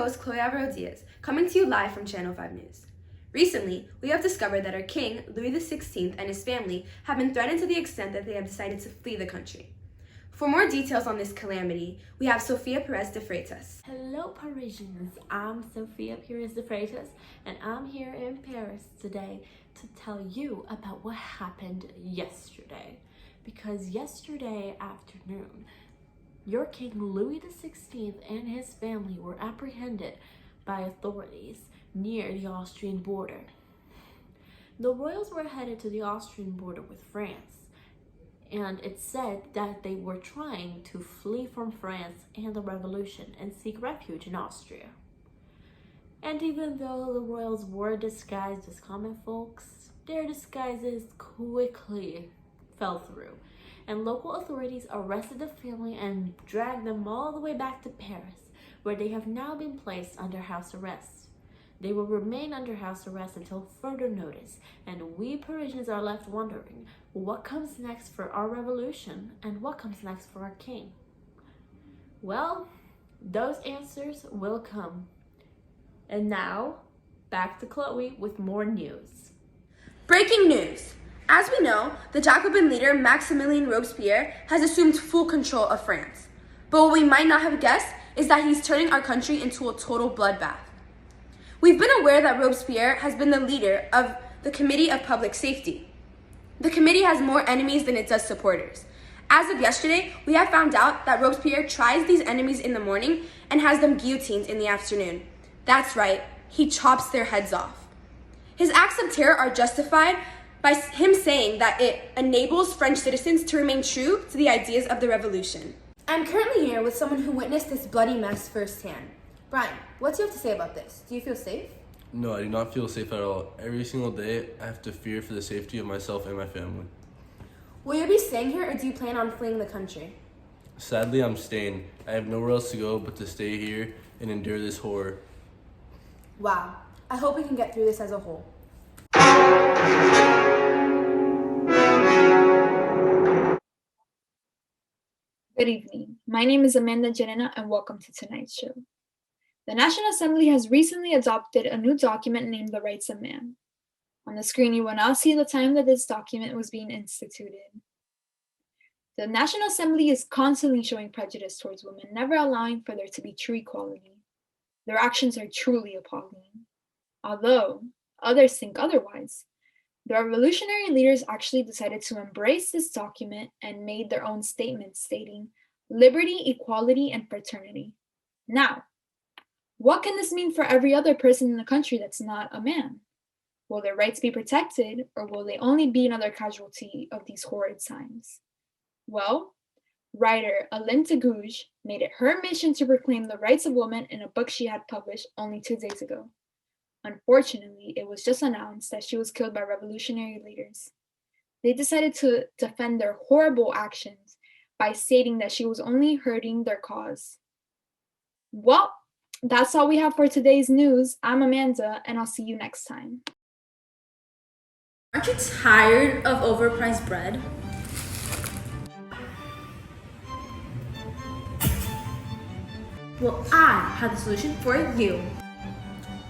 host, Chloe Alvaro-Diaz, coming to you live from Channel 5 News. Recently, we have discovered that our king, Louis XVI, and his family have been threatened to the extent that they have decided to flee the country. For more details on this calamity, we have Sofia Perez de Freitas. Hello Parisians, I'm Sofia Perez de Freitas, and I'm here in Paris today to tell you about what happened yesterday. Because yesterday afternoon, your King Louis XVI and his family were apprehended by authorities near the Austrian border. The royals were headed to the Austrian border with France, and it's said that they were trying to flee from France and the revolution and seek refuge in Austria. And even though the royals were disguised as common folks, their disguises quickly fell through, and local authorities arrested the family and dragged them all the way back to Paris, where they have now been placed under house arrest. They will remain under house arrest until further notice, and we Parisians are left wondering what comes next for our revolution and what comes next for our king. Well, those answers will come. And now, back to Chloe with more news. Breaking news! As we know, the Jacobin leader Maximilien Robespierre has assumed full control of France. But what we might not have guessed is that he's turning our country into a total bloodbath. We've been aware that Robespierre has been the leader of the Committee of Public Safety. The committee has more enemies than it does supporters. As of yesterday, we have found out that Robespierre tries these enemies in the morning and has them guillotined in the afternoon. That's right, he chops their heads off. His acts of terror are justified by him saying that it enables French citizens to remain true to the ideas of the revolution. I'm currently here with someone who witnessed this bloody mess firsthand. Brian, what do you have to say about this? Do you feel safe? No, I do not feel safe at all. Every single day, I have to fear for the safety of myself and my family. Will you be staying here or do you plan on fleeing the country? Sadly, I'm staying. I have nowhere else to go but to stay here and endure this horror. Wow, I hope we can get through this as a whole. Good evening. My name is Amanda Janina and welcome to tonight's show. The National Assembly has recently adopted a new document named the Rights of Man. On the screen, you will now see the time that this document was being instituted. The National Assembly is constantly showing prejudice towards women, never allowing for there to be true equality. Their actions are truly appalling. Although others think otherwise, the revolutionary leaders actually decided to embrace this document and made their own statements stating liberty, equality, and fraternity. Now, what can this mean for every other person in the country that's not a man? Will their rights be protected, or will they only be another casualty of these horrid times? Well, writer Aline Tagouge made it her mission to proclaim the rights of women in a book she had published only 2 days ago. Unfortunately, it was just announced that she was killed by revolutionary leaders. They decided to defend their horrible actions by stating that she was only hurting their cause. Well, that's all we have for today's news. I'm Amanda, and I'll see you next time. Aren't you tired of overpriced bread? Well, I have the solution for you.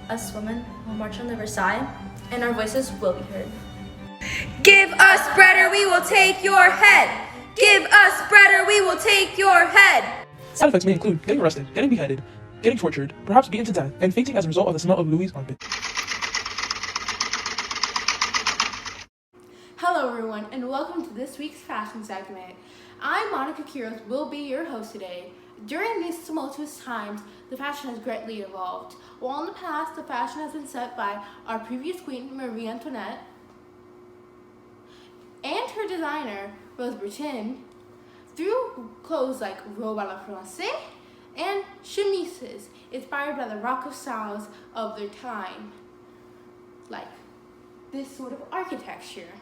Us women will march on the Versailles, and our voices will be heard. Give us bread or we will take your head! Give us bread or we will take your head! Side effects may include getting arrested, getting beheaded, getting tortured, perhaps beaten to death, and fainting as a result of the smell of Louis' armpit. Hello everyone, and welcome to this week's fashion segment. I, Monica Quiros, will be your host today. During these tumultuous times, the fashion has greatly evolved. While in the past, the fashion has been set by our previous queen, Marie Antoinette, and her designer, Rose Bertin, through clothes like robe à la française and chemises, inspired by the rock of styles of their time, like this sort of architecture.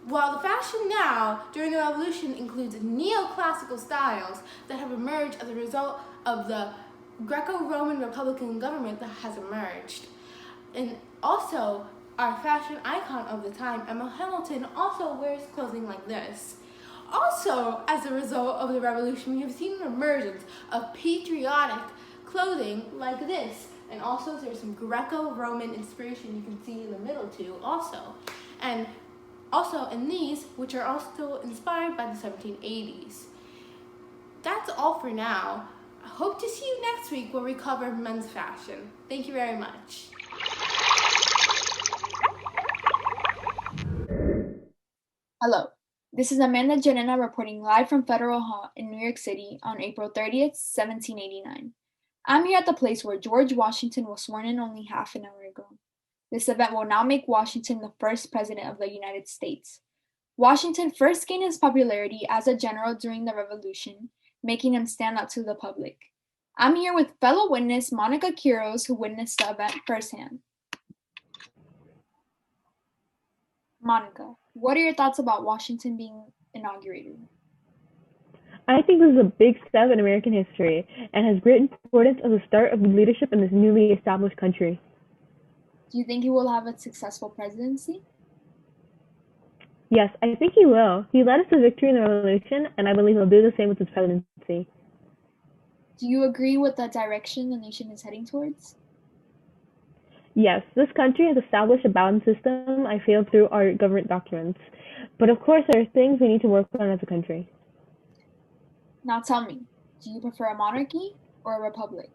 While the fashion now, during the revolution, includes neoclassical styles that have emerged as a result of the Greco-Roman Republican government that has emerged. And also, our fashion icon of the time, Emma Hamilton, also wears clothing like this. Also, as a result of the revolution, we have seen an emergence of patriotic clothing like this. And also there's some Greco-Roman inspiration you can see in the middle too also. And also in these, which are also inspired by the 1780s. That's all for now. I hope to see you next week where we cover men's fashion. Thank you very much. Hello, this is Amanda Janina reporting live from Federal Hall in New York City on April 30th, 1789. I'm here at the place where George Washington was sworn in only half an hour ago. This event will now make Washington the first president of the United States. Washington first gained his popularity as a general during the Revolution, making him stand out to the public. I'm here with fellow witness Monica Quiros, who witnessed the event firsthand. Monica, what are your thoughts about Washington being inaugurated? I think this is a big step in American history and has great importance as the start of leadership in this newly established country. Do you think he will have a successful presidency? Yes, I think he will. He led us to victory in the Revolution, and I believe he'll do the same with his presidency. Do you agree with the direction the nation is heading towards? Yes, this country has established a balanced system, I feel, through our government documents. But of course, there are things we need to work on as a country. Now tell me, do you prefer a monarchy or a republic?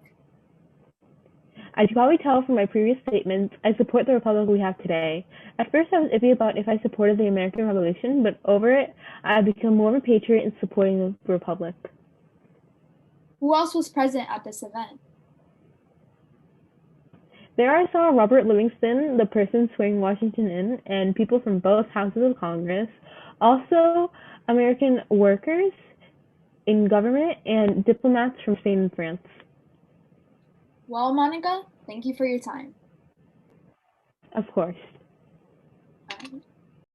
As you probably tell from my previous statements, I support the republic we have today. At first, I was iffy about if I supported the American Revolution, but over it, I have become more of a patriot in supporting the republic. Who else was present at this event? There I saw Robert Livingston, the person swearing Washington in, and people from both houses of Congress, also American workers in government and diplomats from Spain and France. Well, Monica, thank you for your time. Of course. Bye.